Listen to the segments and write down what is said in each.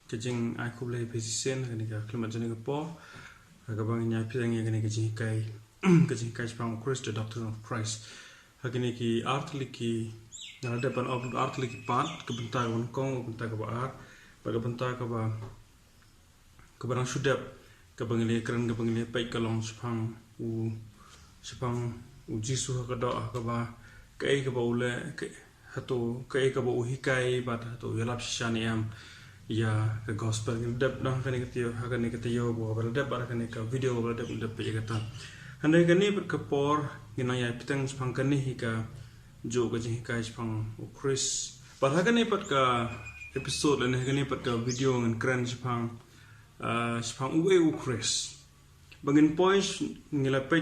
kajing ai kublai pesisen kani ka klimat jani ka po ka bang nyai pirang ya kani kajing kai pang Khrist the doctrine of Christ hakini ki artli ki na depan of artli ki pat ke bentar kon kong bentar ka ba art ba ka bentar ka ba ka barang sudap ka bangile kran ka bangile pai ka long shaphang u jisu ka do ka ba kai ka ba ule hato kai ka ba uhikai ba to yalap shani am ya ke gospel ni dep nang kani ketiyo hakani ketiyo bo bal dep bar kani ka video bal dep pe kata handai kani ber kapor ngina ya pitang phang kani hika jo ka jinghikai phang Khrist bar hakani pat ka episode ne hakani pat ka video ngan kran phang u Khrist bangin points ngila pe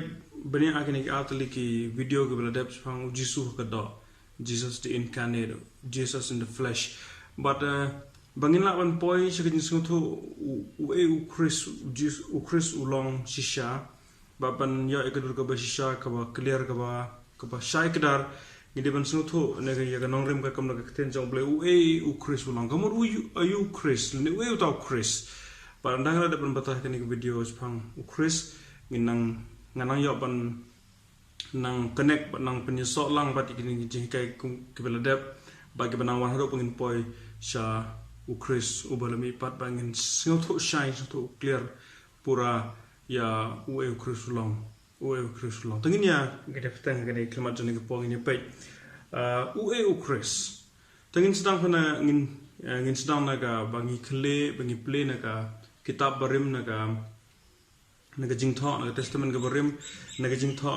bani akani ki atli ki video ke bal dep phang jisu ka do Jesus the incarnate Jesus in the flesh but bangin la ban poi shigin sungtho u Khrist ulong shisha baban ya ekadur ka ba shisha ka ba clear ka ba shai kedar ngide ban sungtho ne ga ya nong rem ka kam na ka ten jong ble u Khrist ulong kamur u Khrist ne u ta Khrist par ndang la ban bata ka ni video phang u Khrist nginang nganang ya ban nang connect nang penyeso lang bat ikini jingkai ke beladep bagi banang wan hado pengin poi sha u Khrist u balami pat bangin singotho shine to clear pura ya u Khrist long tengin ya gede petang gede klimat jani ke pong ini pai u Khrist tengin sedang pana ngin sedang naga bangi kle bangi play naga kitab barim naga jingtho naga testament ke barim naga jingtho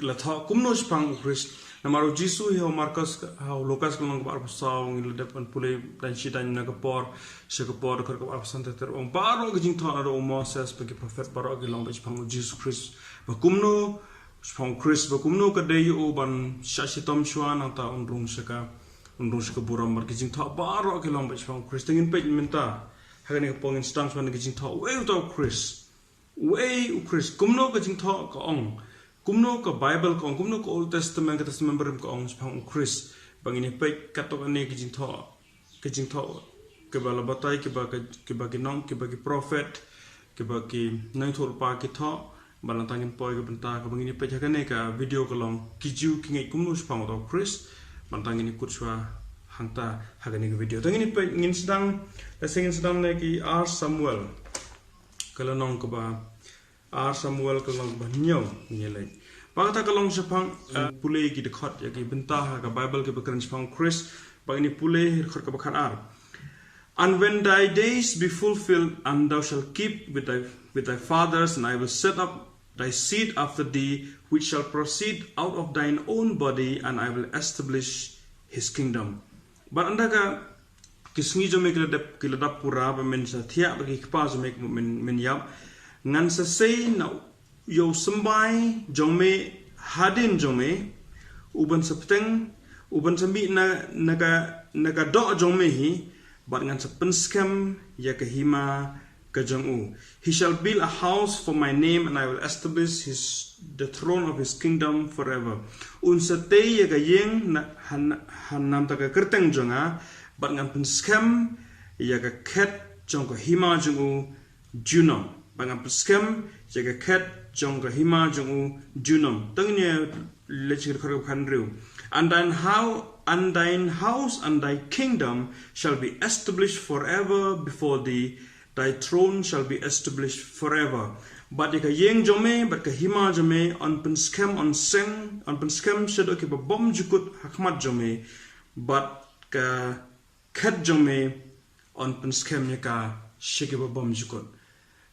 la tha kumno spang Khrist namaro jisu he marcus ha lucas kolong bar pasau ngil depan pule dan shitan na kapor shekapor kar ka absan ter on baro gijing tha ro moses bagi prophet baro gi long spang jisu Khrist ba kumno spang Khrist ba kumno ka de u ban shashitom shwan ta unrung shaka buram mar gijing tha baro gi long spang Khrist ngin pe minta hagani ka pongin stang shwan gijing tha we u Khrist kumno gijing tha ka ong kumno ka Bible ka kumno ka Old Testament ka Testament barim ka ong phang Khrist bangini pe katok ane ki jingtho ke bala batai ke ba ki nong ke ba ki prophet ke ba ki nang thol pa ki tho balang tangin poi ka benta ka bangini pe jakane ka video ka long ki ju ki ngai kumno phang to Khrist bantangini kutswa hangta hagani ka video tangini pe ngin sedang ne ki R Samuel kala nong ka ba R Samuel kalong banyo nyelai pagata kalong shaphang pule ki dekhot ya ki benta ka Bible ke bakran shaphang Khrist bagini pule khot ka bakhan ar and when thy days be fulfilled and thou shalt keep with thy fathers and I will set up thy seed after thee which shall proceed out of thine own body and I will establish his kingdom but andaka kisngi jo mek kilada pura ba men sa thia bagi kpa jo mek men yap ngan sa say na yo sambai jongme hadin jongme uban sapteng uban sambi naga do jongme hi but ngan sa penskam ya ka hima ka jongu he shall build a house for my name and I will establish the throne of his kingdom forever un sa tay ya ka yeng hanam ta ka kerteng jonga but ngan penskam ya ka khet jong ka hima jongu junom bangam peskem jaga ket jong ka hima jong junom tangnya lechir khar khanriu and thine house and thy kingdom shall be established forever before thee thy throne shall be established forever but ka yeng jome but ka hima jome on penskem shadow ke bom jukut hakmat jome but ka ket jome on penskem ka shike bom jukut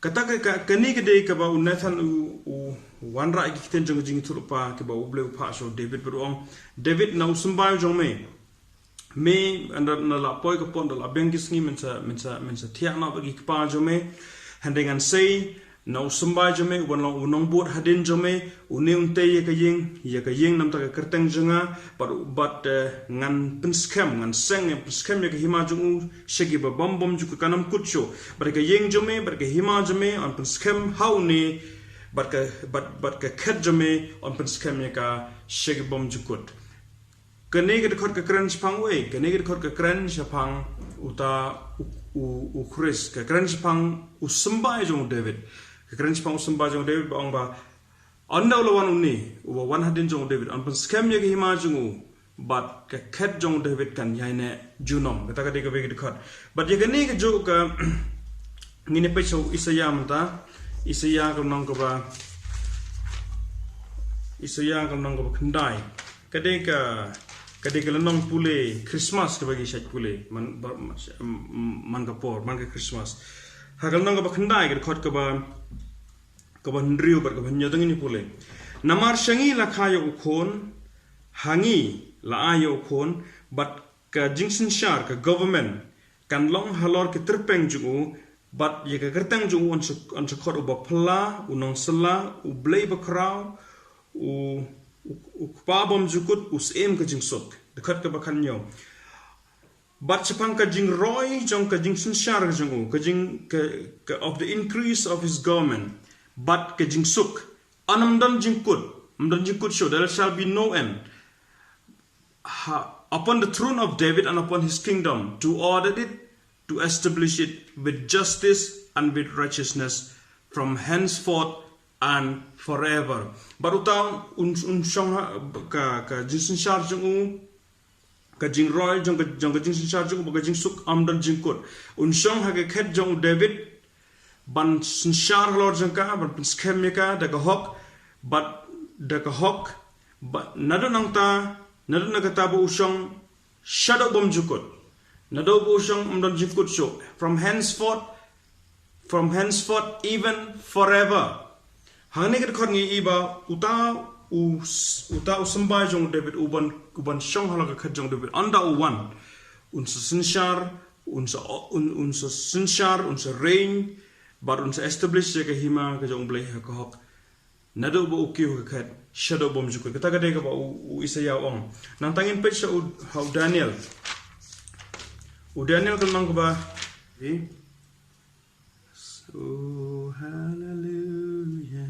kata ka kani ke dei ka ba Nathan u wanra ki kiten jong jing thupa ke ba uble pha so David berong David na usumbai jong me andar na la poi ka pon la bengis ni mensa thia na ba ki pa jong me handengan sei na usumbai jong me unong bot hadin jong me uneun te ya ka yeng nam ta ka kerteng jonga but ngan penskem ngan seng penskem ya ka hima jong shegi ba bom ju ka kanam kutcho but ka yeng jong me but ka hima jong me on penskem how ni but ka khet jong me on penskem ya ka shegi bom ju kut Kaneged khot ka kran shapang we, kaneged khot ka kran shapang uta u Khrist ka kran shaphang u sembah jong David ka kran shaphang u sembah jong David ba ong ba anda ulawan uni u wan hadin jong David an pan scam ye ka hima jong u but ka khet jong David kan yaine junom kata ka de ka be dikhat but ye gani ka jo ka ngine pe so Isaiah manta Isaiah ka nong ka ba Isaiah ka nong ka khandai kade ka lanong pule Christmas ka bagi shat pule man ka por man ka Christmas hagal nong ka khandai ka khot ka ba ndriu bar ka nyadang ni pule namar shangi la khayo ukhon hangi la ayo ukhon but ka jingsin shar ka government kan long halor ke terpeng ju but ye ka kertang ju on khot u ba phla u nong sala u blei ba krau u kupabom jukut us em ka jing sok dekat ka bakhan nyo but chapang ka jing roy jong ka jing sinshar ka jong ka jing ka of the increase of his government but ka jing suk anamdan jing kut show there shall be no end upon the throne of David and upon his kingdom to order it to establish it with justice and with righteousness from henceforth and forever. Baruta shong ka jinsin shar jung ka jing royal jong ka jinsin shar jung ka jing suk amdan jing kut shong ha ka khet jong David ban sin shar lord jong ka ban scam ka da ka hok but nado nang ta nado na ka tabu shong shadow bom jukut nado bu shong amdan jing kut show from henceforth even forever. Hangni ket khot ngi iba uta sembah jong David uban shong hala ka khat jong David anda uwan unsa sinshar unsa reign but unsa establish ka hima ka jong blai ka hok nado bo ukiu ka khat shadow bom jukut kata ka de ka ba u Isaiah ong nang tangin pe sa how Daniel ka nang ka ba oh hallelujah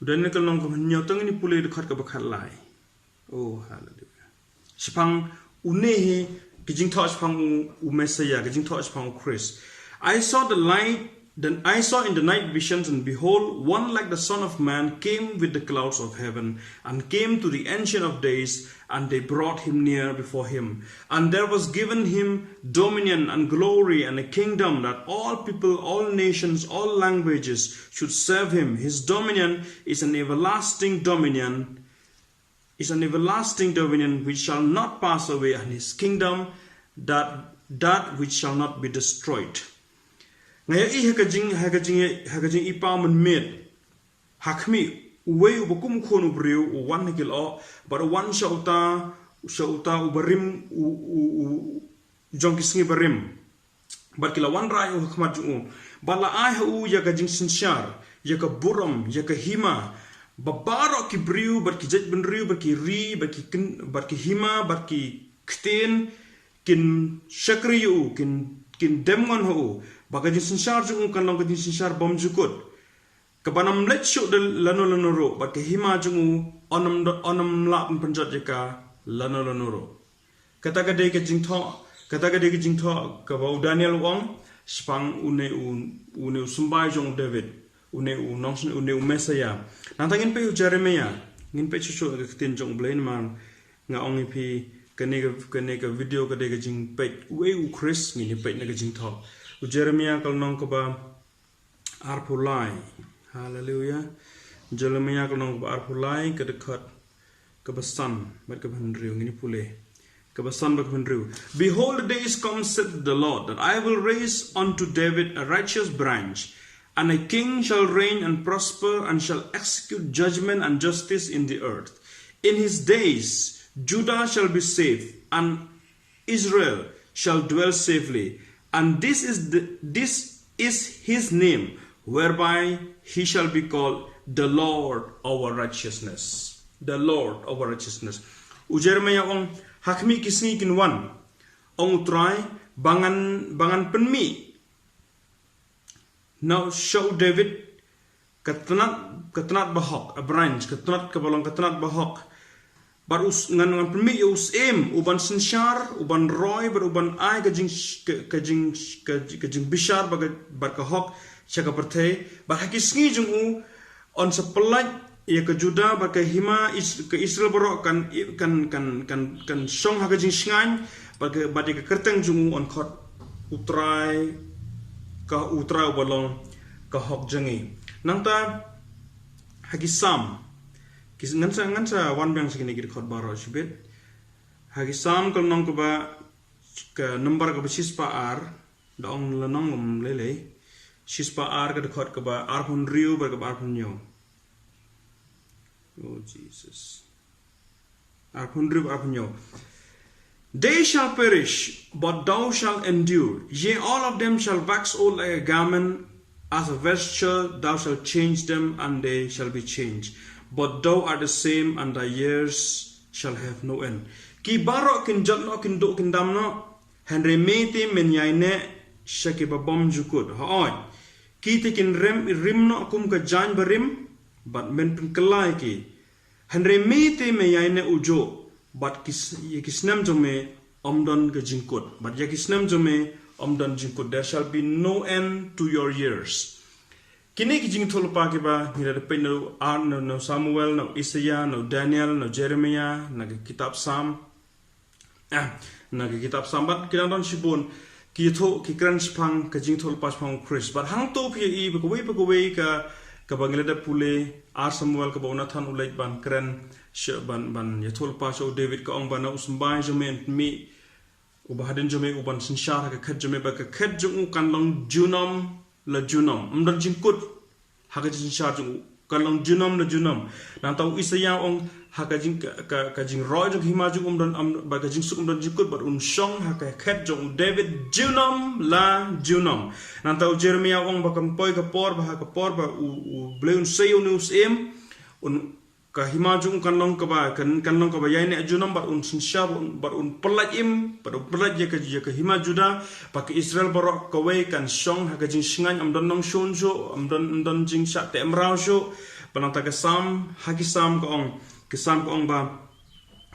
Daniel ka nong ka nyotang ni pule dekat ka bakhat lai oh hallelujah shaphang unehi kijing tho shaphang u Messiah kijing tho shaphang Khrist I saw in the night visions, and behold, one like the Son of Man came with the clouds of heaven, and came to the Ancient of Days, and they brought him near before him. And there was given him dominion and glory and a kingdom, that all people, all nations, all languages should serve him. His dominion is an everlasting dominion, which shall not pass away, and his kingdom that which shall not be destroyed. Ngaya hagajing ipa man med hakmi uwei ubakum khonu briu wan hikil o but one shauta ubarim jong kisngi barim but kila wan rai hakmat ju bala ai hu ya gajing sinshar ya ka buram ya ka hima babaro ki briu but ki jet ben riu but ki ri but ki hima but ki kten kin shakriu kin demngon hu bagajin sinshar jung kan long kajin sinshar bom jukut kabanam let show de lano ro but ke hima jung onam la panjat jeka lano ro kata ka de ke jing tho ka ba Daniel wong spang une sumbai jong David une Messiah nantangin pe Jeremiah ngin pe chu ke tin jong blain man nga ong pi kanega video ka de ke jing pe u Khrist ngin pe na ke jing tho Jeremiah kal nong ko ba arpulai hallelujah Jeremiah kal nong ko ba arpulai ka dekat ka basan mat ka bhandriu ngini pule ka basan ba bhandriu behold the days come said the Lord that I will raise unto David a righteous branch and a king shall reign and prosper and shall execute judgment and justice in the earth in his days Judah shall be safe and Israel shall dwell safely. And this is his name, whereby he shall be called the Lord our righteousness. The Lord our righteousness. Jeremiah ong hakmi kisni kinwan ong utrai bangan penmi. Now show David katnat bahok a branch katnat kabalong katnat bahok But ngan permit us uban sinsyar, uban roy, uban ai kajing bishar bar kahok syaka perthe, bar hakis ngi jung on sepelaj ia ke Juda bar ke hima ke Israel borok kan song hakajing shngan bar ke kerteng jung on khot utrai ubalong kahok jangi. Nangta hakisam kis ngansa wan biang sikini gid khot baro shibet hakisam kal nong ka number ka shispa ar daong lanong lele shispa ar ka khot ka ba ar hun riu bar ka ar hun nyo. Oh Jesus, ar hun riu ar hun nyo. They shall perish, but thou shalt endure. Yea, all of them shall wax old like a garment, as a vesture thou shalt change them, and they shall be changed. But thou art the same, and thy years shall have no end. Ki barok kin jotno kin do kin damno, henry mete men yaine shaki babom jukut. Haoi. Ki te kin rimno kum ka jan barim, but men pin kalai ki. Henry mete men yaine ujo. But yakisnam jome omdon ke jingkut. But yakisnam jome omdon jingkut. There shall be no end to your years. Kini ki jing tholupa ke ba ngira de peno no Samuel, no Isaiah, no Daniel, no Jeremiah, na ke kitab Psalm. Na ke kitab Psalm bat kinandon shibun ki tho ki kran shaphang ke jing tholupa shaphang Khrist. But hang to phi I bekwe ka banglada pule ar Samuel ka bonathan ulai ban kran ban yathol pasho David ka ong bana usmbai jome mi ubahadin jome uban sinshar ka khat jome ba ka khat jung kanlong junam la junam umdan jingkut ha ka sinshar jung kanlong junam la junam nan tau Isaiah ong ha ka jing ka jing roy jung hima jung umdan ba ka jing suk umdan jingkut but shong ha ka khat jung David junam la junam nan tau Jeremiah ong ba kam poi ka por ba u bleun sayo news un ka hima jung kanlong ka ba yaine junam bar un sinshab bar un pelajim bar pelaj ya ka hima Juda pa ka Israel barok ka we kan shong ha ka jing shingan amdon nong shonjo amdon jing sha te amrao sho banang ta ka sam ha ki sam ka ong ba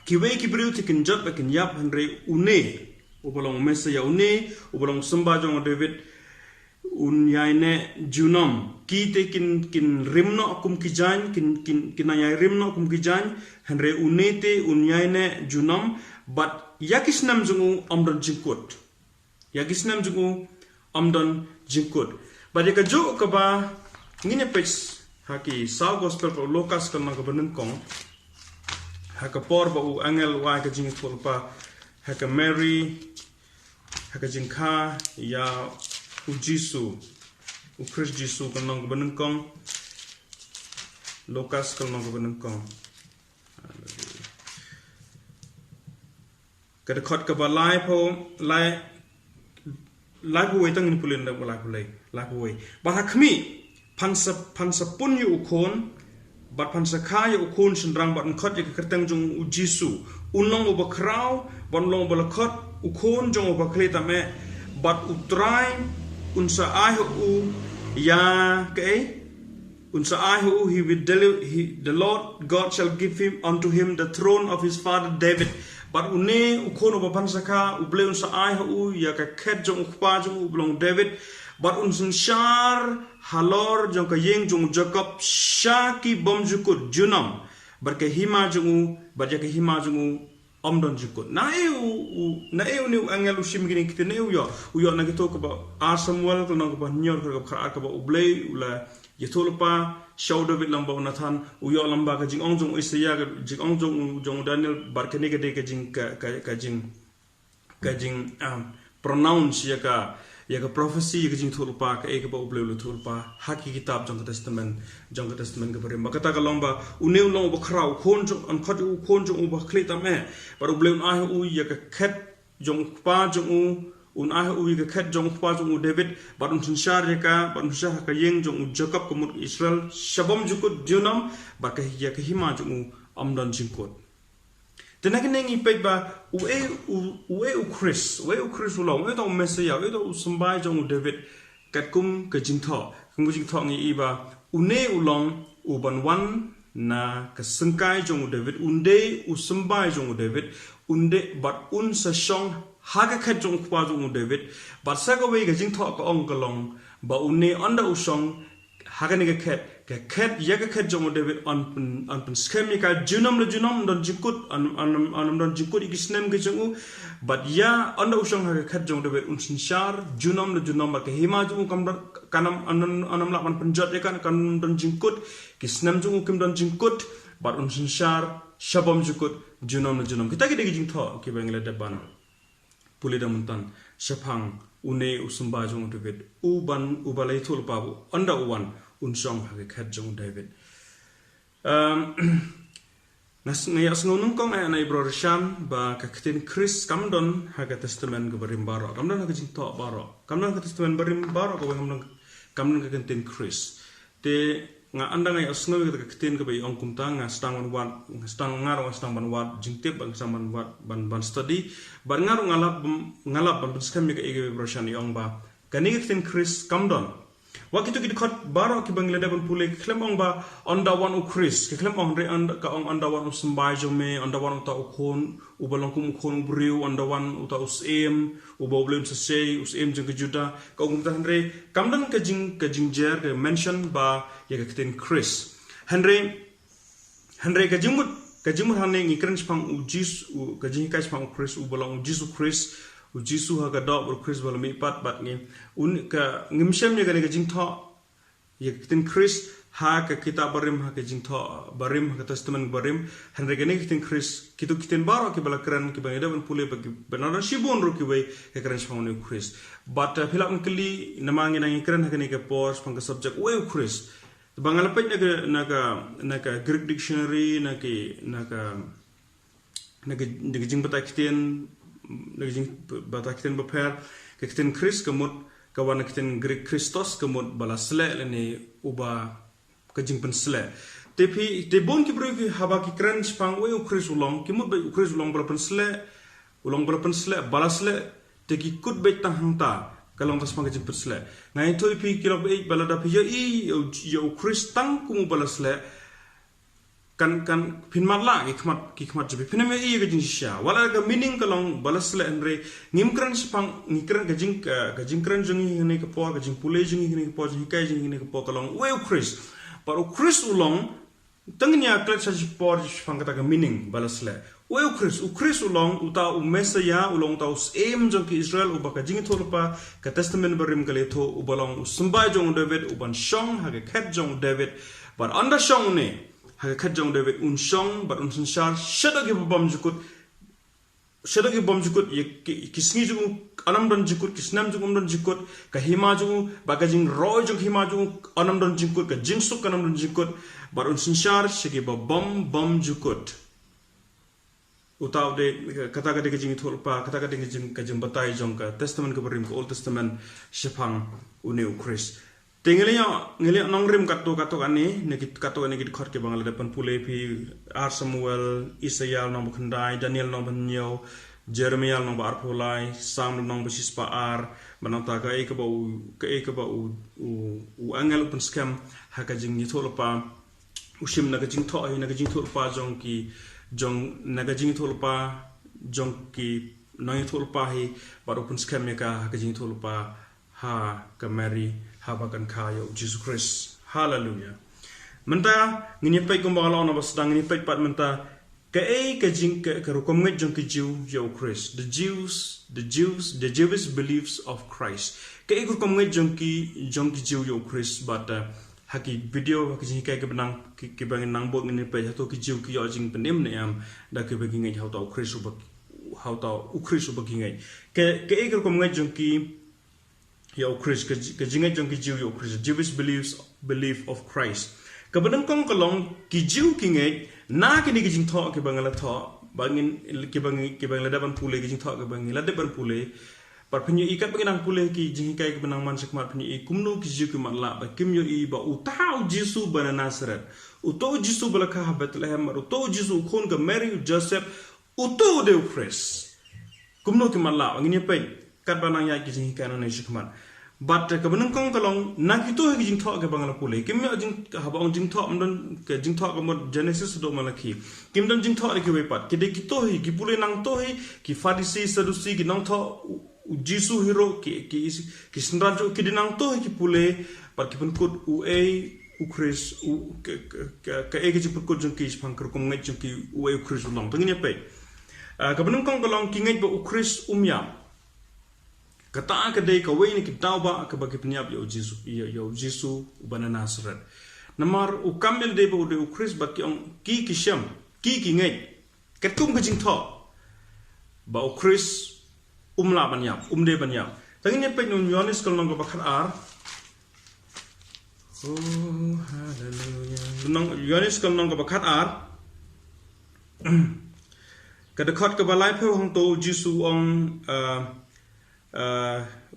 ki we ki briu ti kin jot ba kin yap hanre une ubolong mesaya une ubolong samba jong David un yaine junam ki te kin rimno kum ki jan kin ayai rimno kum ki jan henre unete un yaine junam but yakisnam jungu amdon jingkut but yaka jo ka ba ngine page haki saw gospel pro locus kan ka banun kong haka por ba u angel wa ka jing thol pa haka Mary haka jingkha ya u Khrist Jisu kan nong banung kong Lucas kan nong banung kong kada khot ka ba lai po we tang ni pulin da lai po we ba hakmi pansa pun yu ukon bat pansa kha yu ukon sendrang bat khot ya kertang jung u Jisu unlong ba krau ban long ba khot ukon jung ba kleta me bat utrai unsa ahu ya ke unsa ahu he will the Lord God shall give him unto him the throne of his father David but une ukono ba pansaka uble unsa ahu ya ka khet jong ukpa jong ublong David but unsun shar halor jong ka yeng jong Jacob shaki bomjukut junam bar ka hima jong bar ja ka hima jong omdon jukut na eu ni angel usim gini kita ne uyo na gitu ka ba Samuel ka nang ba nyor ka ba ublei ula yetolpa shaw David lamba unathan uyo lamba ka jing ongjong Isaiah ka jing ongjong Daniel barkene ka de ka jing pronounce ya ka prophecy ya ka jing tholpa ka ba ublei ula tholpa haki kitab jong testament ka bare makata ka lamba uneu long ba khrau khonjong an khot u khonjong ba khleta me par ublei un ah u ya ka khet jong pa jong un ah u ya ka khet jong pa jong David bar un sinshar ya ka bar un shah ka yeng jong Jacob ko Israel shabam jukut junam ba ka ya ka hima jong amdan jingkot tenakineng ipek ba u Khrist ulong u to Messiah u to sambai jong David kat kum ka jingtho ngi iba une ulong uban wan na kesengkai jong David unde usembai jong David unde bat un sa shong haga khat jong kwa jong David bat sa ka wei ga jing tho ka ong kalong ba unne onda usong haga ne ka khat ya ka khat jong David on pen skemi ka junam don jikut an don jikut ikisnem ke jong but ya onda usong haga khat jong David un sinshar junam ba ke hima jong kam kanam anam lapan penjat ya kan don jikut kisnem jong kim don jikut but un sinshar shabam jikut junam kita ke jing tho ke bangla deban puli da muntan shaphang une usumba jong David ubalai thul pabu onda uwan unsong hage khat jong David nas ngaya snunung kong ay brother Sham ba kaktin Khrist kamdon haga testament go barim baro kamdon haga jing to baro kamdon haga testament barim baro ko kamdon kaktin Khrist te nga anda ngaya sngaw ga kaktin ko bay ong kumtang nga stang wat stang ngaro stang ban wat jingtip bang stang ban wat ban study bar ngaro ngalap ban skam ga ege brother Sham yong ba kani kaktin Khrist kamdon waktu kita khot baro ki bangla da ban pule klem ong ba onda wan u Khrist ki klem ong re onda ka ong onda wan sembai jome onda wan ta ukhon u balong kum khon briu onda wan u ta usem u boblem se sei usem jeng juda ka ong ta henre kamdan ka jing jer ke mention ba ya ka kten Khrist henre ka jimut hanne ngi kren spang u jis u ka jing ka spang u Khrist u balong jisu Khrist Jisu haga dok ber Khrist bala mi pat bat ngi un ka ngimsem ne ga jing tho ye kitin Khrist ha ka kitab barim ha ka jing tho barim ha ka testament barim han re ga ne kitin Khrist kitin baro ki bala kran ki bangeda ban pule ba ki banana shibon ro ki we ka kran shpang ne Khrist but philap kli namangi nang kran ha ka ne ka pors pang ka subject we Khrist bangala pet na ka Greek dictionary na ka jing bata kitin batakten beper kekten Khrist kemut kawan kekten Greek Christos kemut balasle leni uba kejing pensle tapi te bon ki bro ki haba ki kran spang we Khrist ulong kimut be Khrist ulong berpensle balasle te ki kut be tahangta kalong tas pang kejing pensle ngai to pi kilo be balada pi yo Khrist tang kumu balasle kan pinmat la ki khmat jibi piname i ga jing sha wala ga meaning kalong balasle andre ngimkran spang ngikran ga jing kran jing ne ka po ga jing pule jing ne ka po jing kai jing ne ka po kalong we Khrist paru Khrist ulong tangnya klat sa por spang ka ga meaning balasle we Khrist ulong uta u mesaya ulong ta us em jong ki Israel u ba ka jing thorpa ka testament barim kale tho u balong usumba jong David u ban shong ha ga khat jong David but under shong ne haga khat jong David unsong but unshar shadagi bom jukut ye kisngi jung anam don jukut kisnam jung don jukut ka hima jung bagajing roy jung hima jung anam don jukut ka jingsuk anam don jukut but unshar shigi bom jukut utaw de kata ka de jing thulpa kata ka de jing batai jong ka testament ka barim ka old testament shaphang uneu Khrist Tinggalnya nongrim kato ani nekit kato ani kit khot ke bangala depan pule pi ar Samuel Isaiah nong khandai Daniel nong pynioh Jeremiah nong arpolai Sam nong besispa ar banata ka e ka ba u angel pun scam haka jing ni tholopa usim na ka jing tho na ka jing tholopa jong na ka jing tholopa jong ki nong tholopa hi baru pun scam ka jing tholopa ha ka Mary habakan kayo Jesus Christ hallelujah menta ngini pai ko bangala na basdang ngini pai pat menta ka jing ka rukom ngai jong ki Jew Christ the Jewish beliefs of Christ ka rukom ngai jong ki Jew Christ but haki video haki jing kai ke benang ki bangin nang bot ngini pai hato ki Jew ki yo jing penem ne am da ke bagi ngai how to Christ ubak ngai ka rukom ngai jong ki Yo Khrist ka jingai jong ki Jew yo Khrist Jewish belief of Christ ka badang kong kalong ki Jew ki ngai na ki ni ki jing tho ki bangala tho bangin ki bangla daban pule ki jing tho ki bangila daban pule par phnyo i kat bangin pule ki jing kai ki banang man sak mar phnyo i kumno ki Jew ki matla ba kim yo i ba utau Jesu bana Nazareth uto Jesu bala ka Bethlehem uto Jesu khon ka Mary Joseph uto de Khrist kumno ki matla ngini pai kat banang ya ki jing kai na shikman but kebenung kong kalong nak itu hagi jing thok ke bangala pule kim yo jing haba ong jing thok mdon ke jing thok ke Genesis do malaki kim don jing thok ke wepat ke de kito hi ki pule nang to hi ki Farisi Sadusi ki nang thok Jisu hero ki senrajo ki dinang to hi ki pule pat ki penkut u Khrist ke ke jing penkut jing ki shaphang kum ngai jing ki u Khrist long tengini pe kebenung kong kalong ki ngai ba Khrist yam kata ke dei ka wei ni ki tau ba ka bagi penyap yo Jisu bana Nazaret namar u kamel dei ba u Khrist ba ki ong ki sham ki ngai ket kum ka jing tho ba u Khrist la banyap de banyap tangin pe nun Yohanes kal nong ba khat ar oh hallelujah nong Yohanes kal nong ba khat ar ka de khat ka ba lai phe hong to Jisu ong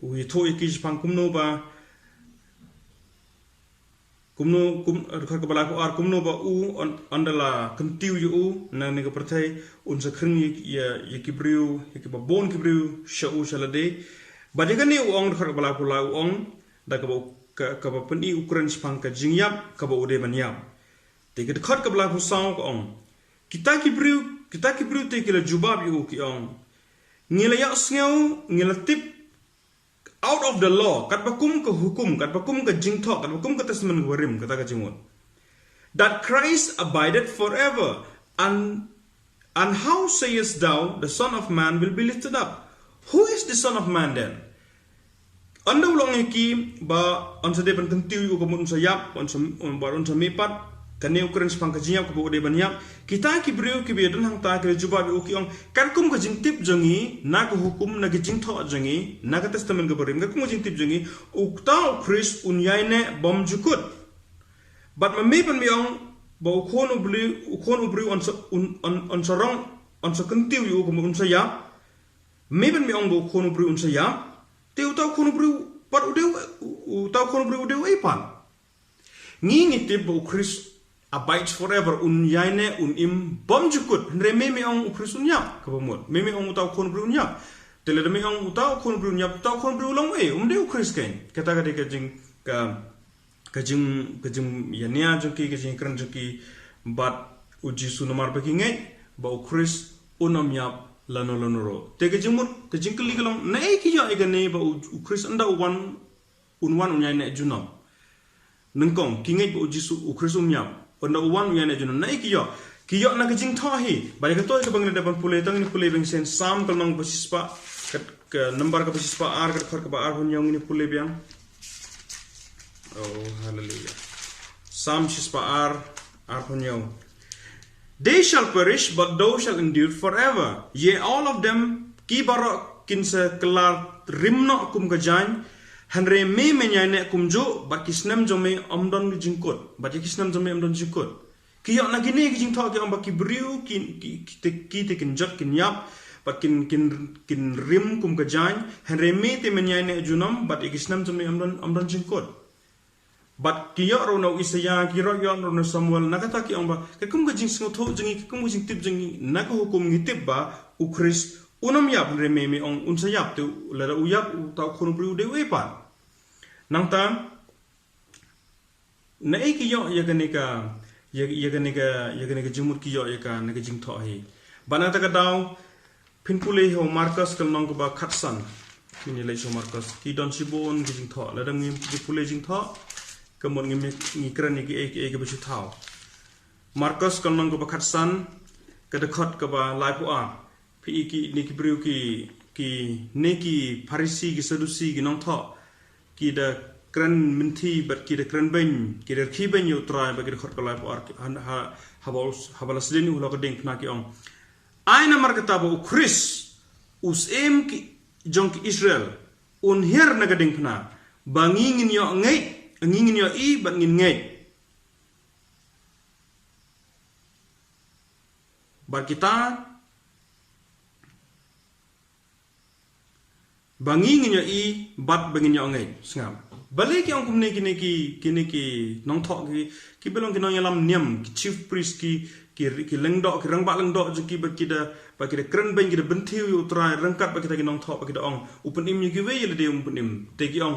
we to ikish pang kumno ba khar ka bala ko ar kumno ba u andala kentiu yu na ne ka perthai un sa khring ya kibriu ya ba bon kibriu shau shalade ba de gani u ong khar ka bala ko la u ong da ka ba pani ukran spang ka jingyap ka ba ude banyap te ka khar ka bala ko saung ko ong kita kibriu te kila jubab yu ki ong ngila ya sngew ngila tip out of the law kat bakum ke hukum kat bakum ke jingthok kat bakum ke testament warim kata ka jingon that Christ abided forever and how sayest thou the son of man will be lifted up? Who is the son of man then? Anda ulong ki ba on sa depan kentiu ko mun sa yap on sa mepat kane ukren spang ka jinyap ko de banyap kita ki breu ki be dan hang ta ke jubab u ki ong kan kum ka jing tip jangi na ko hukum na ki jing tho jangi na ka testament ka barim ka kum jing tip jangi ukta Khrist unyaine bom jukut but ma me pan mi ong ba ukon ubri on sa rong on sa kentiu yu ko mun sa yap me pan mi ong ba ukon ubri on sa yap te utau kon ubri pat utau kon ubri ude e pan ngi tip ba Khrist abides forever unyaine im bom jukut reme me ong Khrist unyap ka bamot me ong utau kon bru unyap tele me ong utau kon bru unyap utau kon bru long e de Khrist kain kata ka de ka jing yania jing ki jing kran jing ki bat uji su nomar ba ki ngai ba Khrist unom yap lano ro te ka jing mut ka jing kli kalong nei ki yo e ga nei ba Khrist anda unwan unyaine junam nengkong ki ngai ba uji su Khrist umyap onda uwan uyane juno nai kiyo na kajing thohi bari ka toy ka bangna dapan pule tang ni pule beng sen sam kal nong basispa ka number ka basispa ar ka khar ka ba ar hon yong ni pule biang oh hallelujah sam shispa ar hon yong they shall perish but thou shall endure forever ye all of them ki baro kinsa kelar rimno kum ka jan Henry me menyane kumjo bat kisnam jome omdon jingkot bat kisnam jome omdon jingkot kiyo na gini jing thok ki amba ki briu ki te kin jot kin yap bat kin rim kum ka jan Henry me te menyane junam bat kisnam jome omdon jingkot bat kiyo ro no Isaya ki ro yo no Samuel nakata ki amba ka kum ka jing sngo tho jingi kum jing tip jingi na ko hukum ngitip ba u Khrist unam yap reme me ong unsa yap tu la u yap u ta khon briu de we pa nang ta na e ki yo ya ganika jimut ki yo ya ka na jing tho hi bana ta ka daw phin pule ho Marcus kal nong ko ba khatsan ni le so Marcus ki don sibon ki jing tho la dam ngi ki pule jing tho ka mon ngi kran ni ki e ba chu thau Marcus kal nong ko ba khatsan ka de khot ka ba lai pu a phi ki ni ki briu ki ne ki Pharisi ki Sadusi ki nong tho ki da kran minthi bat ki da kran ben ki da khi ben yu trai ba ki khot ka lai pu ar habal slini ulo ka ding phna ki ong aina mar ka ta ba Khrist us em ki jong ki Israel un her na ka ding phna bangingin yo ngai ngingin yo I bat ngin ngai bar kita bangingin yo I bat bangin yo ngai sngam balik yang kumne ki nong thok ki belong ki nong yalam niam ki chief priest ki lengdok ki rangba lengdok ki ba ki da kren ben ki da bentiu yu trai rangkat ba ki ta ki nong thok ba ki da ong upen im ki we le de upen im te ki ong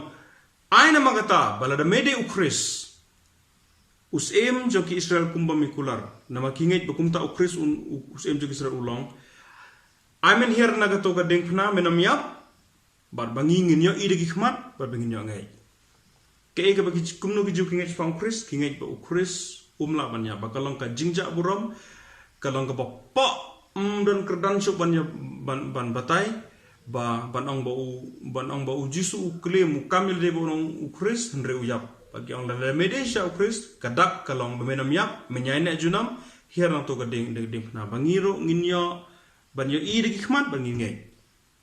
Aina magata balada mede u Khrist. Usem jo ki Israel kumba mikular. Nama kinget bakumta u Khrist usem jo ki Israel ulong. Amen hier nagato ka dengpna menam yap. Bar bangingin yo ide ki khmat bar bangin yo ngai. Ke ka bagi kumno ki jo kinget fa u Khrist kinget ba u Khrist umla banya bakalong ka jingja buram kalong ka pa dan kerdan syuk ban batai ba ban ong ba u Jisu u klaim kamil de bonong u Khrist andre u yap bagi ong la medesha u Khrist kadak kalong bemenam yap menyaina junam hier nang to ka ding na bangiro nginyo ban yo ide ki khmat bangin ngai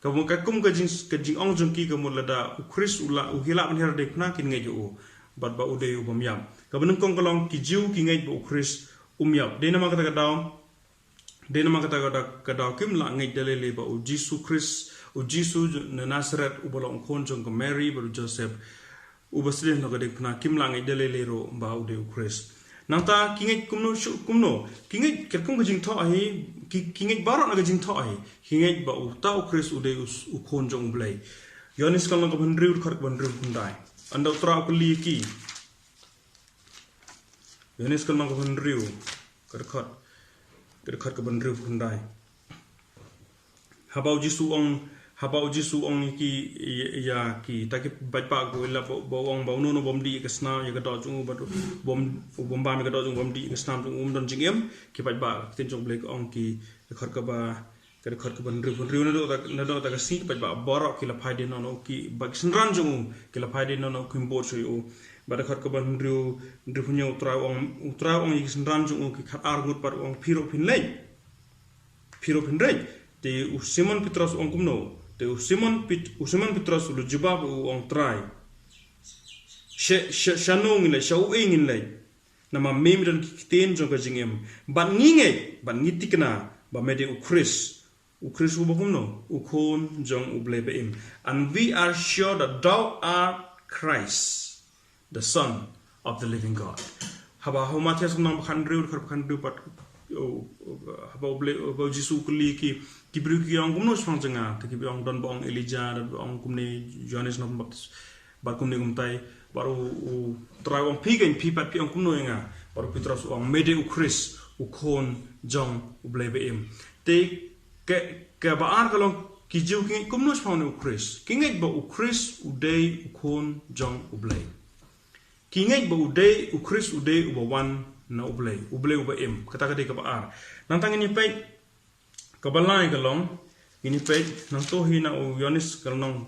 kamu kakum ka jing ong jungki ka mulada u Khrist ula u hila ban her de na kin ngai jo bat ba u de u bam yam ka benung kong kalong ki jiu ki ngai ba u Khrist yap de nama kata daw de nama kata daw kim la ngai dalele ba u Jisu Khrist u Jisu na Nazareth u bolong kon jong ka Mary ba Joseph u basle no ka de na kim la ngai dalele ro ba u de u Khrist nangta kingai kumno kingai kerkum ka jing tho ai kingai barot na ka jing tho ai kingai ba u ta u Khrist u de u kon jong blai yonis kal na ka ban riu khar ban riu kundai anda tra ku li ki yonis kal na ka ban riu kar khat ka ban riu kundai habau Jisu ong ki ya ki taki bajpa ko ila bawang bawno no bomdi ka sna ya ka do chung bom ba me ka do chung bomdi ka sna chung don jingem ki bajpa tin chung blek ong ki khat ka ban riu na do ta ka si bajpa boro ki la phai de no ki bak snran chung ki la phai de no kim bo chu u ba khat ka ban riu punyo utra ong ki snran chung ki khat ar gut par ong phiro phin rei te u Simon Petrus ong kumno te u Simon Petrus lu jubab u ong trai shanong le shau engin le nama mem dan kiten jong ka jingem ban ngitikna ba mede u Khrist u kumno u kon jong u blebe im and we are sure that thou art Christ the son of the living God haba ho Matias nam khandriu pat haba ble Jisu kli ki bru ki ong kumno spang janga ki ong don bong Elijah ong kumne Johannes nam ba kumne kumtai baru trai ong pigen pipat pi ong kumno nga baru Petrus ong mede u Khrist u kon jong u blebe im te ke ba ar kalong ki jiu ki kumno spang u Khrist ki ngai ba u Khrist u dei u kon jong u blei ki ngai ba u dei u Khrist u dei u ba wan na u blei u ba im kata ka de ka ba ar nang tangini pai kabalai kalong ini pe nang to hi na u Yonis kalong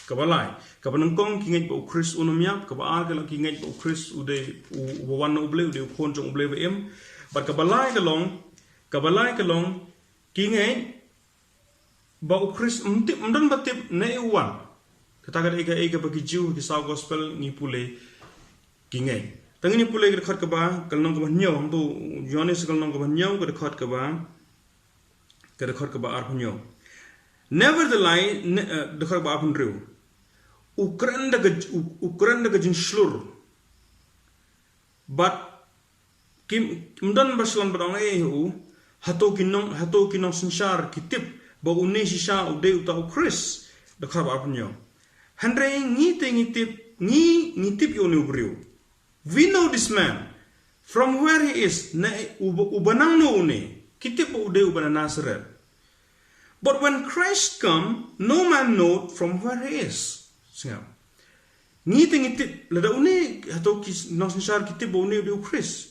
kabalai kabanang kong kingai ba u Khrist unomya kabar kalong kingai ba u Khrist u de u wan u ble u de kon jong u ble ba em but kabalai kalong kingai ba u Khrist mdan batip na e wan kata ka ega bagi jiu ki sa gospel ni pule kingai tangini pule ka khat ka ba kalong ka nyaw to Yonis kalong ka nyaw ka khat ka ba khat ka ba ar punyo nevertheless dekhat ba pun riu ukran daga jin slur but kim mdan baslan badang hu hato kinong sansar kitip ba unne sisa ude uta Khrist dekhat ba punyo handre ngitip yo nu briu we know this man from where he is na ubanang no ne kitip ude ubana Nazareth. But when Christ come, no man know from where he is. Singap. Ngitip lada une hato ki nosar kitip une ude Khrist.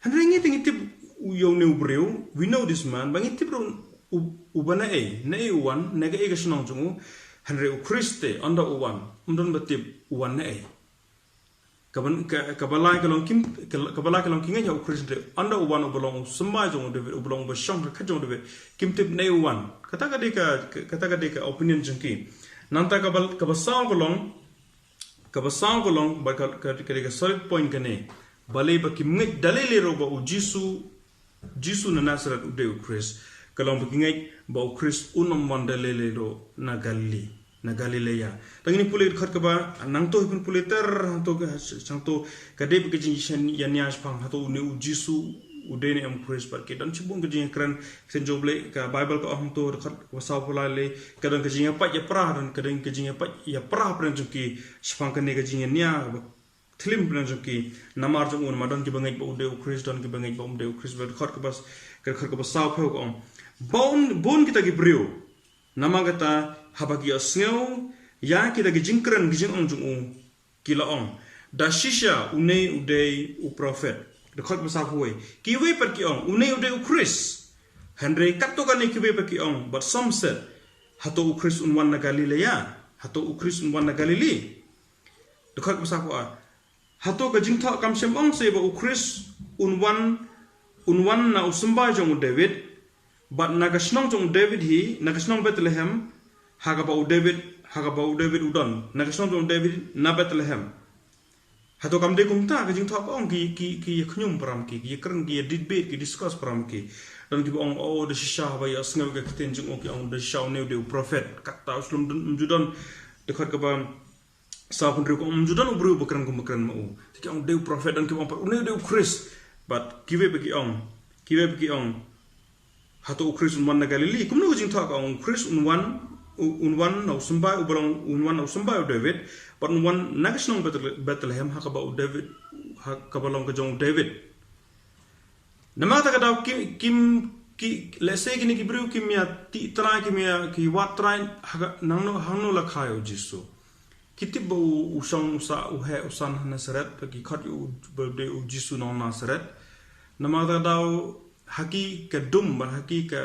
Handre ngitip yo ne ubreu, we know this man, bang ngitip ubana na uwan naga ega snong jungu handre Khriste onda uwan umdon batip uwan na kabalai kalong kingai ya Khrist de anda uwan obolong semba jong de obolong ba shong ka jong de kim tip nei uwan kata ka de ka opinion jengki nanta kabasang kolong ba ka solid point kane balai ba kim ngai dalile ro ba u Jisu na Nazareth u de Khrist kalong ba kingai ba u Khrist unam mandalele ro na Galilee tangini pule khat ka ba nang to pun pule ter to ka sang to kade ke jin yan ya spang hato ne u Jisu ude ni am Khrist bat ke dan cibung ke jing keren sen joble ka Bible ka hong to dekat wasau pula le kadang ke jing apa ya pra dan kadang ke jing apa ya pra pren ki shaphang ke ne ke jing nia Tlim pren ki namar jong un madon ki bangai ba ude Khrist dan ki bangai ba ude Khrist bat khot ke bas ke basau pheu ko bon kita ki brio nama kata habagi asngeu ya kita ki jingkren ki jing ong jong u kila ong da shisha une ude u prophet de khot basau huai ki we per ki ong une ude u Khrist Henry kato kan ki we per ki ong but some said hato u Khrist unwan na Galilee hato u Khrist unwan na Galilee de khot basau hato ka jingtha kam sem ong se ba u Khrist unwan na usamba jong David but nagasnong jong David hi nagasnong Bethlehem hagaba u David udon nagasnong jong David na Bethlehem hato kam de kumta ka jingtha ko ong ki khnyum pram ki krang ki debate ki discuss pram ki dan ki ong de shisha ba ya sngaw ga kten jong ki ong de shaw ne de prophet kata uslum judon de khat ka ba sa pun ko judon ubru bakran ma u ki ong de prophet dan ki ong ne de Khrist but kiwe bagi ong hato u Khrist unwan na Galilee kumno jing tha ka ong Khrist unwan na usamba ubrong unwan na usamba u David but unwan nagasnong Bethlehem hakaba u David hakabalong ka jong David namata ka daw kim let's say kini ki bru kim ya ti tra kim ya ki wat tra hangno la khayo jisu kitib ba usang sa uhe usan Nazaret ki khat u birthday u jisu no Nazaret namata daw haki ka dum ban haki ka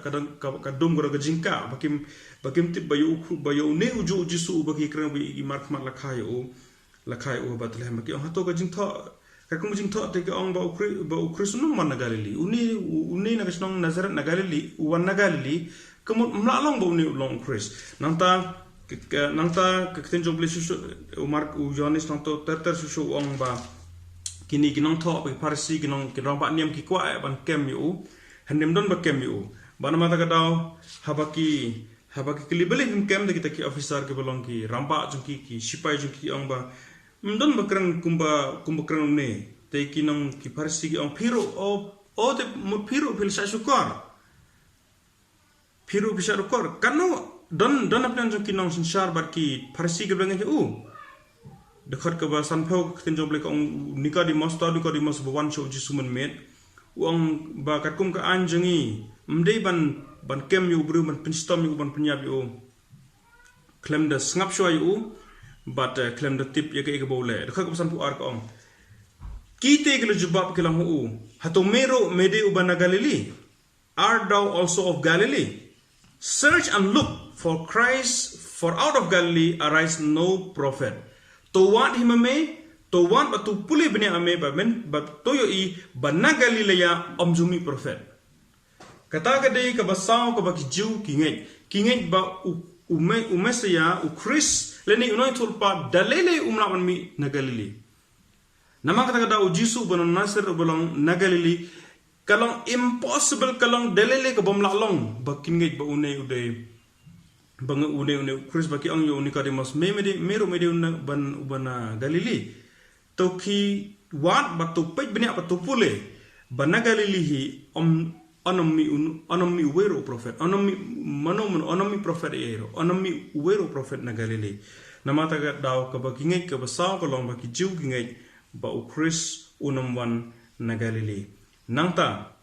kadang ka dum gora ka jingka bakim tip bayu ne uju jisu bagi kran bi mark mat lakhai u Bethlehem ki hato ka jingtha ka kum jingtha te ka ong ba Khrist no man na Galilee uni na kasnong Nazaret na Galilee wan na Galilee kum mlalong ba uni long Khrist nangta kten joble susu Mark u Johannes nangto ter susu ong ba kini kinong tho pe Parsi kinong ba niam ki kwa ban kem yu handem don ba kem yu ban mata ka daw habaki klibele him kem de kita ki officer ke bolong ki rampa jungki ki sipai jungki ong ba mdon ba krang kumba krang ne te kinong ki Parsi ki ong phiro o te mo phiro phil sa sukar phiro bisa rukor kanu don apnan jungki nong sinsar bar ki Parsi ke bengen u dekat ke basan phau kten joble ka Nicodemus bawan show jisuman met uang ba katkum ka anjangi mdei ban kem yu bru ban pinstom yu ban penyap yu klem da ngap shwa yu but klem da tip ye ke bole dekat ke basan pu ar ka ong kite ke jubab ke lang u hato mero mede u ban Galilee art thou also of Galilee search and look for Christ for out of Galilee arise no prophet to want him to want but to puli bani ame but to yo I bana Galilea omjumi prophet kata kadai ka basau ka baki jiu kingai ba umesaya u Khrist leni unoi tulpa dalele umlawan mi na Galilee nama kata kada u Jisu banon Nasir balong na Galilee kalong impossible kalong dalele ka bomlalong ba kingai ba unai uday bang une Khrist baki ong yo Nicodemus mero ban Galilee to ki wat ba to pej bani apa to pule ban Galilee hi onomi uwero prophet onomi prophet ero onomi uwero prophet na Galilee namata ga daw ka baki ngai ka basaw ko long baki jiu ngai ba u Khrist unomwan na Galilee nangta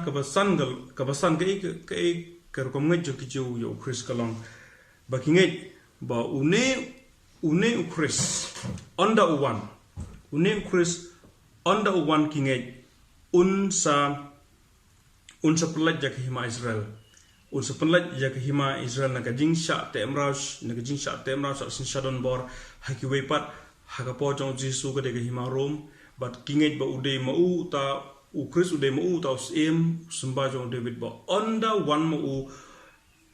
ka basan ke kom ngai jo ki jo yo Khrist kalong ba ki ngai ba une Khrist onda uwan une Khrist onda uwan ki ngai unsa pelat jak hima Israel na ka jingsha temrash sin shadon bor haki wepat hakapo jong Jisu ka de hima Rom but ki ngai ba ude mau ta u Khrist ude mau ta usem sembah jong David ba onda wan mau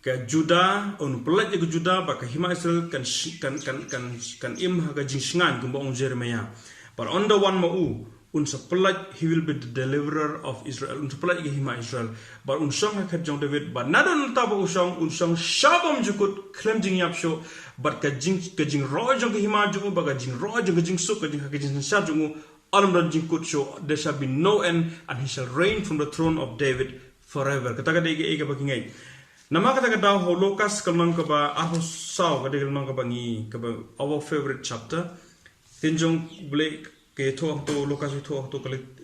ka Juda on pelat ke Juda ba ka hima Israel kan im ha ka jingsngan gumba ong Jeremia par onda wan mau unsa pelaj he will be the deliverer of Israel unsa pelaj ke hima Israel but unsong ha khat jong David but nadon ta ba unsong shabam jukut klem jing yap sho but ka jing ro jong ke hima jung ba ka jing ro jong ke jing suk ka jing sha jung alam dan jing kut sho there shall be no end and he shall reign from the throne of David forever kata ka de ke ba kingai nama kata ka daw ho lokas kalnang ka ba aho saw ka de kalnang ka ba ngi ka ba our favorite chapter tinjong blake ke to lokas to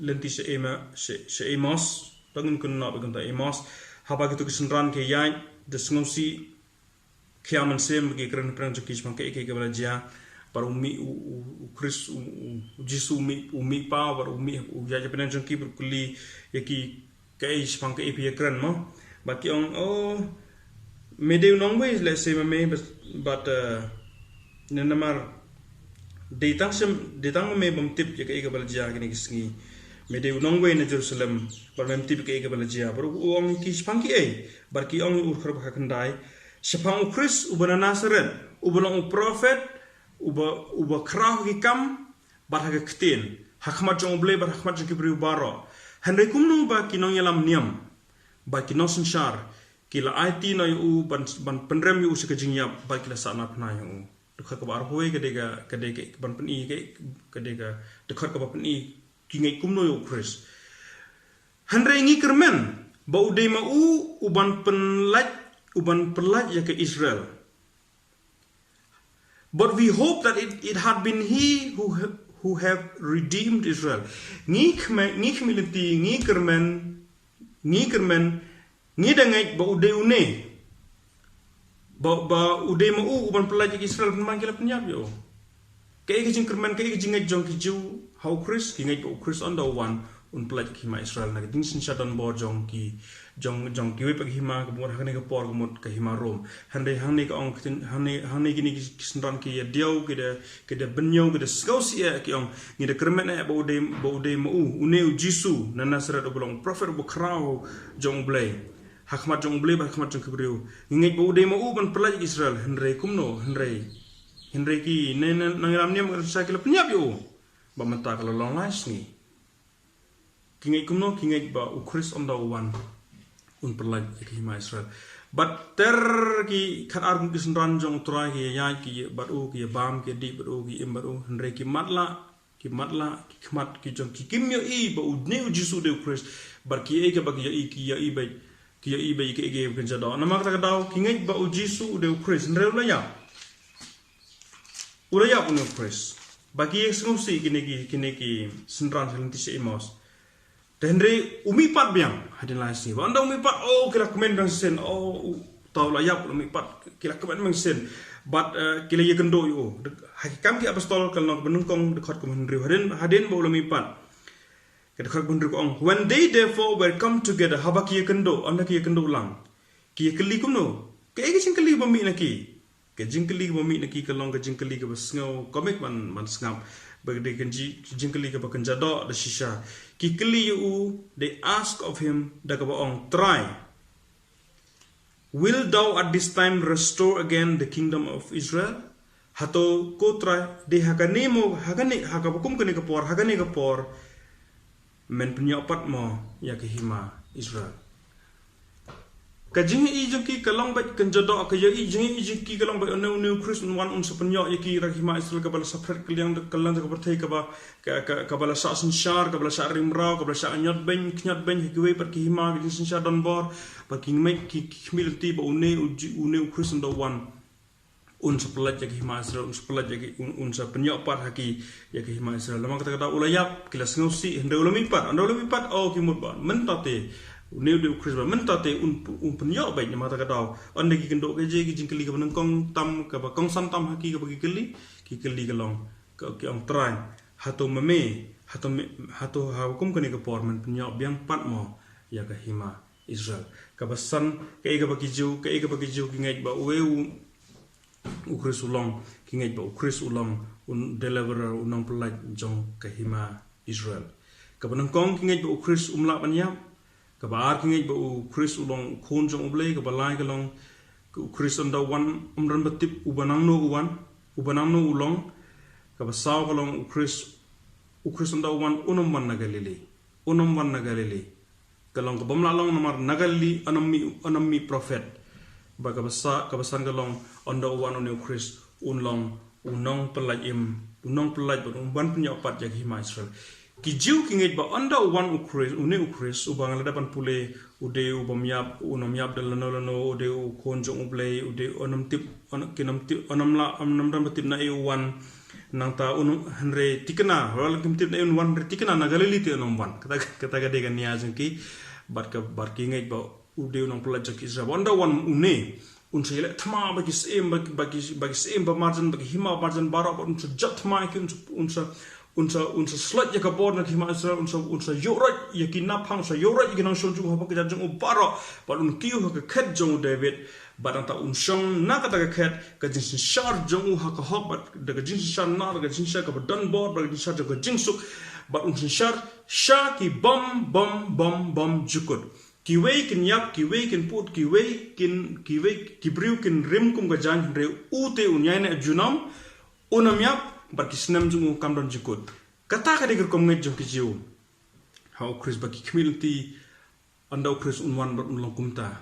lenti se Amos tangin kun na baganta Amos haba gitu kesenran ke yai de sngosi kiaman sem ke kran prang jokis mang ke bala dia par umi Khrist Jisu umi pa par umi ya ja penan jongki berkuli yaki kai spang ke ip kran mo baki on mede nong way let's say me but nenamar Datang me bamtip ya ke bala dia kini kisngi mede unong way na Jerusalem bar mem tip ke bala dia baru ong ki spangki bar ki ong urkhar ba khandai shaphang Khrist ubana Nazaret ubana prophet uba krah ki kam bar ha ktin hakmat jong ble bar hakmat jong ki bri baro handai kumnung ba ki nong yalam niam ba ki nosen shar ki la IT na yu ban penrem yu se kejingyap ba ki la sana pna yu dekat ke arhoi kedega ban peni kedega dekat ke peni kingai kumno yo Khrist handre ngi kermen ba ude ma uban penlaj ya ke Israel but we hope that it had been he who have redeemed Israel ngi khmiliti ngi kermen ngi dangai ba ude une ba ude ma uban pelaj Israel manggil penyap yo kai ke jingkerman kai ke jingai jong ki ju how Khrist ki ngai ba Khrist on the one un pelaj ki ma Israel na ding sin shadon bor jong ki we pag hima ke bor hane ke por mot ke hima rom hande ka ong hane gini kisndran ki ya diau ke de benyo ke de skausi ki ong ni de kermen ba ude ma une Jisu na Nazaret oblong prophet bo krao jong blay hakmat jong ble ba hakmat jong kibriu ngai bo de ma ban pelaj Israel henre kumno henre ki nangram niam sa kila penyap yo ba mata kala long lais ni kingai kumno kingai ba Khrist on the one un pelaj ki ma Israel but ter ki khat argun ki sndran jong tra ki ya ki ba ki bam ki di ba ki imbaru henre ki matla ki khmat ki jong ki kimyo ba udne Jisu de Khrist bar ki ke ba ki ya ba kia iba ike kerja dah. Nama kata kau kingai ba Jisu de Khrist nreu laya. Ulaya pun Khrist. Bagi eksekusi kini ki sendran selenti se Amos. Tenre umi pat biang hadin lasi. Anda umi pat kira komen bang sen tahu laya umi pat kira komen bang sen. But kila ye kendo yo. Hakikam ki apostol kalau nak benungkong dekat komen nreu hadin ba umi pat. When they therefore were come together, habaki kendo, anda ki kendo lang. Ki keli kumno. Ke jing keli bami naki. Ke jing keli bami naki kalong ke jing keli ke basngau komik man sngap. Bagde kenji jing keli ke bakan jado da shisha. Ki keli you they ask of him da ka baong try. Will thou at this time restore again the kingdom of Israel? Hato ko try de hakanemo hakabakum kene kapor hakane kapor. Men penyapat mo ya ke hima Israel. Kajing jong ki kalong ba kenjodo ka ya jing ki kalong ba new Khrist one un sepenyo ya ki hima Israel ka bala sapret kaliang kalang ka berthai ka bala sa sinshar ka bala sa rimrau ka bala sa nyot ben ki we per ki hima ki sinshar don bor ba ki mai ki khmilti ba une Khrist do one un sepelaj ya hima Israel un sepelaj ya un penyapat haki ya hima Israel. Lama kata ulayap kila sengusi anda ulami pat ki mutban mentate new de Khrist mentate un penyap baik nama kata anda ki kendok ke je ki jingkeli ke benengkong tam ke ba kong sam tam haki ke bagi keli kelong ke ong tran hato hukum kene ke por men penyap biang pat mo ya hima Israel ka basan ke bagi ju ki ngai ba Khrist ulang kingai ba Khrist ulang un deliverer unang pelaj jong ke hima Israel. Ka benengkong kingai ba Khrist umla panyap. Ka ba kingai ba Khrist ulang khon jong ublei ka balai ka long Khrist anda wan umran batip ubanang no ulang ka ba saw ka long Khrist Khrist unda wan wan na Galilee. Wan na Galilee. Kalong kabamla long namar na Galilee anami prophet. Baga kabasan kalong unda wan Khrist unlong unong pelaj ban punya opat jag hima Israel. Kijiu kinget ba anda wan Khrist ubang ladapan pule ude ubamyap unomyap dalano ude konjong ublei ude onam tip onam ram tip na wan nangta henre tikena wal kim tip na wan tikena na Galilee ti onam wan kata gade kan nia jengki bat kinget ba ude unong pelaj jag Israel anda wan unsele thama bagi sem ba marjan bagi hima marjan bara unsa jat thama ki unsa slot ya kabor na hima Israel unsa yoraj ya kinapang sa yoraj ginang shonju ha bagi jang ubara ba un kiu ha ka khet jong David barang ta unsong na kata ka khet ka jin shar jong ha ka hok ba daga jin shar na daga jin shar ka dan bor daga jin shar ka jing suk ba un shar sha ki bom jukut kiwei kin yap kiwei kin put kiwei kin briu kin rim kum ga jan re ute unyai na junam unam yap bar kisnam jungu kamdon jikut kata ka diger kom ngai jong kijiu how Khrist baki community anda Khrist unwan bar unlong kumta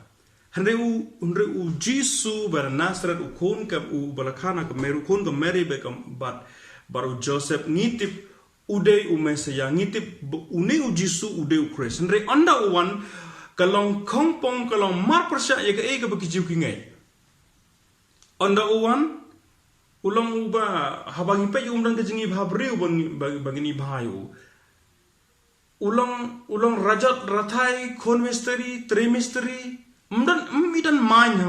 hanre u Jisu bar Nazareth u kon ka u balakana ka meru kon ka Mary be kam baru Joseph ngitip ude u Mesia ngitip une u Jisu ude u Khrist hanre anda uwan kalong kongpong kalong mar persya ya ka baki jiu kingai anda uwan ulang uba habangi pe umrang kejingi bhabriu bagini bhayu ulang rajat rathai khon misteri trimesteri midan main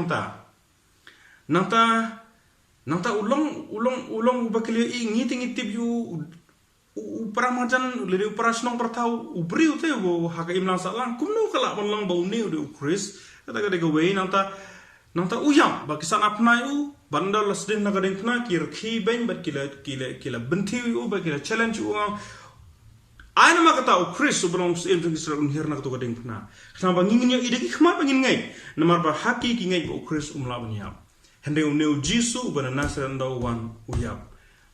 nangta ulang uba kele ngiti yu uparaman lele uparasnong pertau ubriu te wo haka imlang salang kumno kala long bau ne de Khrist kata ga wei nangta uyam bakisan apnai u banda lasdin na gading kna ki ben bat kila benti u ba kila challenge u aina ma kata Khrist ubelong sim Israel unhir na to gading kna khna bangin nya ide ki khma bangin ngai namar ba haki ki ngai u Khrist umla banyam hende u neu Jisu bana Nazareth ndaw wan uyam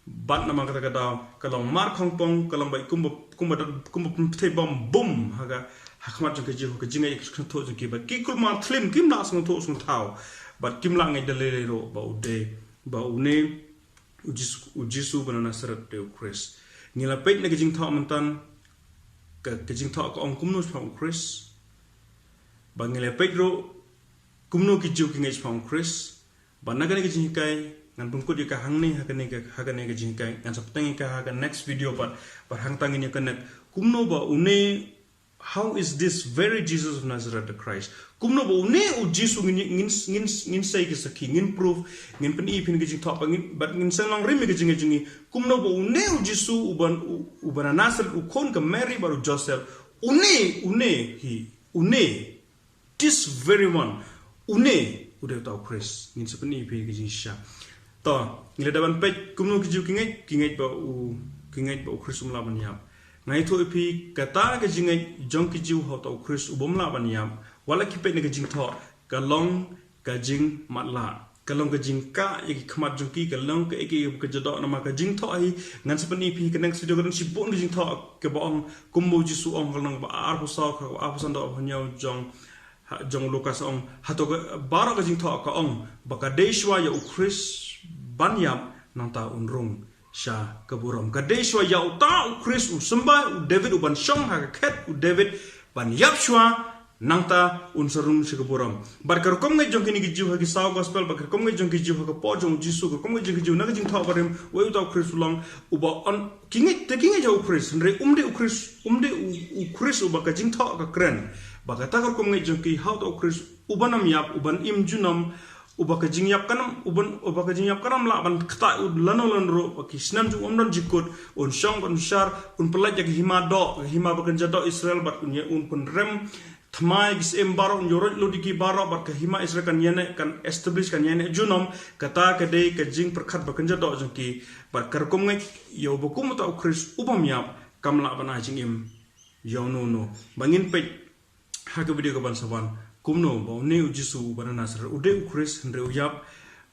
bat nama kata kalong mar khongpong kalong bai kumba te bom bum haga hakmat jong keji ho kejingai khn tho jong ki ba ki kul mar thlim kim na sung tho sung thau bat kim la ngai dalele ro ba une Jisu bana Nazareth de Khrist ngila pet na kejing tho mantan kejing tho ko ong kumno phang Khrist ba ngila pet ro kumno ki jiu ki ngai phang Khrist ba na ga kejing kai ngan pungkut ka hangni hakane ka jingkai ngan saptang ka haga next video par hang tangin ka nak kumno ba une how is this very Jesus of Nazareth the Christ kumno ba une u Jisu ngin sai ki saki ngin proof ngin pen ipin ki jing top ngin but ngin sang rim ki jingi kumno ba une u Jisu uban Nazareth u kon ka Mary baru Joseph une this very one udah tahu Khrist ngin sepen ipin ki jing sha ta ngile daban pej kumno kijiu kingai ba u Khrist umla banyam ngai tho ipi kata ka jingai jong kijiu ho ta Khrist ubomla banyam wala ki pe ne ka jing tho kalong ka jing matla kalong ka jing ka yaki khmat jong ki kalong ka eki ka jado nama ka jing tho ai ngan sapani pi ka next video kan si bon jing tho ke ba ong kumbo Jisu ong kalong ba ar ho sa ka a san do hanyau jong Lukas ong hato bara ka jing tho ka ong baka deishwa ya Khrist banyam nanta unrung sha kaburam kadeshwa ya uta Khrist usamba David uban shong ha khet David ban yapshwa nangta unsarung sha kaburam barkar kom ngai jong kini gi jiu ha gi saw gospel barkar kom ngai jong gi jiu ha ka po jong Jisu ko kom ngai jong gi jiu na jing thaw barim we uta Khrist long uba on kingai ja Khrist re u Khrist uba ka jing thaw ka kren baka takar kom ngai jong ki how to Khrist ubanam yap uban im junam ubaka jingyap kanam la ban kta lanon ro ki snam ju omron jikut un shong ban shar un pelaj jak hima bakan jado Israel bat un pun rem thmai gis embaro un yorot lodiki baro bat ka hima Israel kan yene kan establish kan yene junom kata ka dei ka jing perkhat bakan jado jengki bat karkom ngai yo bokum ta Khrist ubam yap kamla ban ajing im yo no bangin pe ha ka video ka ban sawan kumno ba ne Jisu bana Nazareth ude Khrist hendre uyap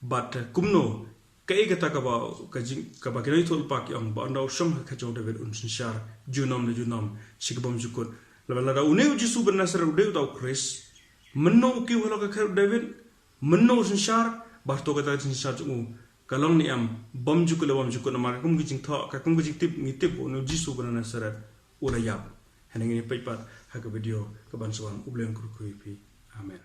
but kumno Kaya kata kaba kena itu lupa ki ang ba anda usam kacau David unsinsyar junam sikabam jukut lala da uneu Jisu bernasar udeu tau Khrist menno ki wala ka David menno unsinsyar barto kata unsinsyar jungu kalong ni am bam jukut nama kakum gijing tha kakum gijing tip ngitip unu Jisu bernasar ulayap heneng ini paipat ha ka video kabansuan ubleng kurkuipi amen.